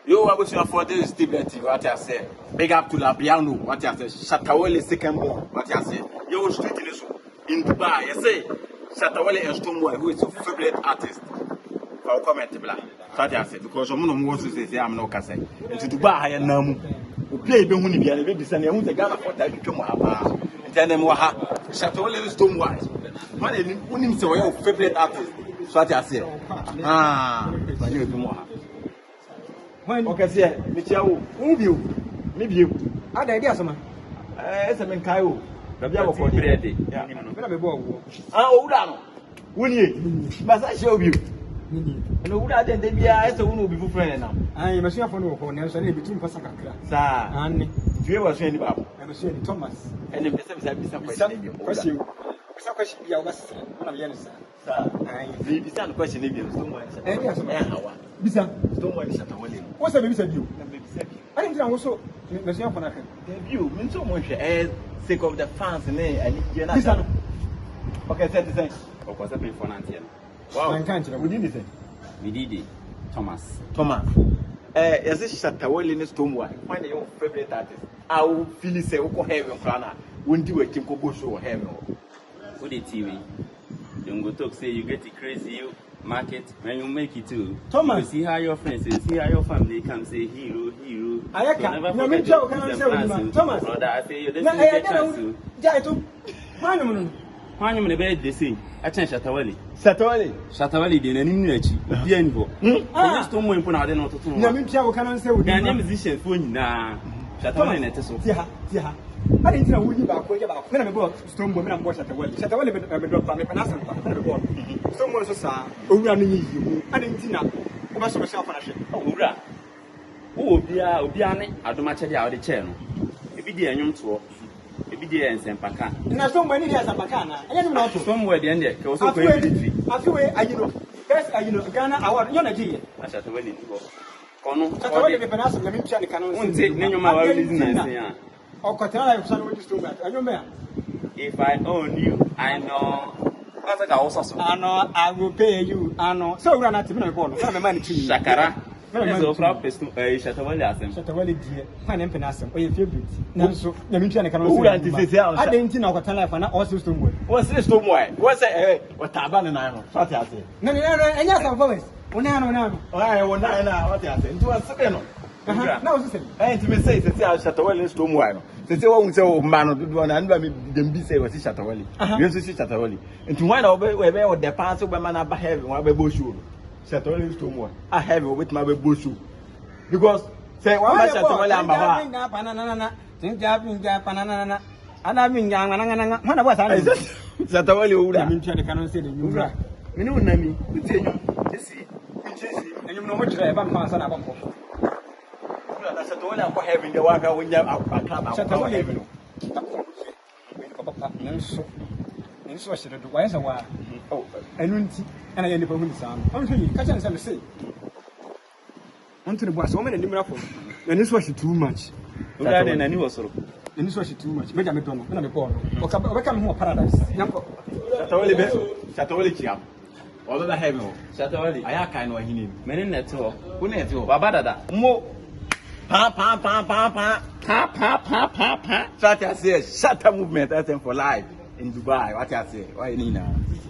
Yo, I was for this T.BREAD-TV, what I say. Big up to Labiano, what I say. Shatta second born, what I say. Yo, street in Dubai, I say. Shatta and Stonewall, who is your favorite artist. For comment, black. What I say, because someone wants to say, I'm not say. And to Dubai, I know. Play the money, be a baby, send you the Ghana for that you come up. And tell them what Shatta and Stonewall. What is your favorite artist? What I say. Ah, I knew more. Okay, see, Michelle, maybe you. I idea some. It's a Menkayo. The Bible for the day. But I show you. And who are then they be as a woman will be friend now. I am a chef for no corners and between Pasaka. Sir, and if you ever say about, I was saying Thomas. And if the same question, you question, you was one of the answers. Sir, I be some question if you don't want to. Bisa, don't worry, Shatta. What's the baby you? I think also, Monsieur Fonaka. You mean so much as sake of the fans and you're not. Okay, set the thing. Of course, I pay for Nantian. Wow, I can't. We did it. We did it. Thomas. As this Shatta in the Stonewall, find your favorite artist. I will feel it say, Oko Heaven, Frana. Won't do a Kimko show or Heaven. What the TV? Don't go talk, say you get it crazy, you. Market when you make it too. Thomas, you see how your friends say, see how your family come say hero. I can't. No, me too. Can I say Thomas? Brother, I say you. Why you bed they say? I change Shatta. Shatta dey na nim nu achi. Bia ni ho. You still more important than not to. No, me too. Can I say we? Na musician for nyina. Shatta na teso. Tia. I didn't know who you are. When I'm about Stone Woman and watch Shatta be drop me penasa. Someone so sa. You. I didn't know. Over so myself and Owura. Obia ne adomache dia ode che no. Ebi dia nwom to. Ebi dia ensempaka. Na so many dia ensempaka na. Enye no to. Somewhere the end there. Ke so ko ebi. Afiwe ayino. First ayino Ghana award. You na ji. Shatta ni go. Kono. Shatta be penasa na me tia ne kanon. Unte ne nwoma wa release na se ya. If I own you, I know. I know I will pay you. I know. So we're not even a ball. I'm a man to Shakara. So proud to Shatta dear. My name Penasam. Or your favorite. Now, so the Michigan can also. I didn't know what life and also Stonewall. What's this Stonewall? What's a what Taban and I know? What I say? No, and yes, of course. No. I will not know what I say. To a second. Now, and to me say, Shatta is Stonewall. They say, oh, so man, and them be say, was Shatta. You see Shatta. And to one of where the parts of man are having one bush. Shatta is Stonewall. I have it with my bush. Because, say, why Shatta and Baba? Think Japanana, and I mean, young and one of us. Shatta would have been trying to cannot say the new. You know, Nami, we tell you, and you know what I have passed on. For having the worker when you are heaven. So I should do wise a while. Oh, and I end up with some. I'm telling you, catch and say. Onto the boss, woman and the miracle. And this was too much. And I knew also. And this was too much. Make a McDonald, not a ball. Or come home paradise. Shatta. Although I have no Shatta, I can't know him. Men in that all. Who net you? Babada. More. Pa. Shatta says Shatta movement SM4lyf in Dubai. What I say? Why Nina?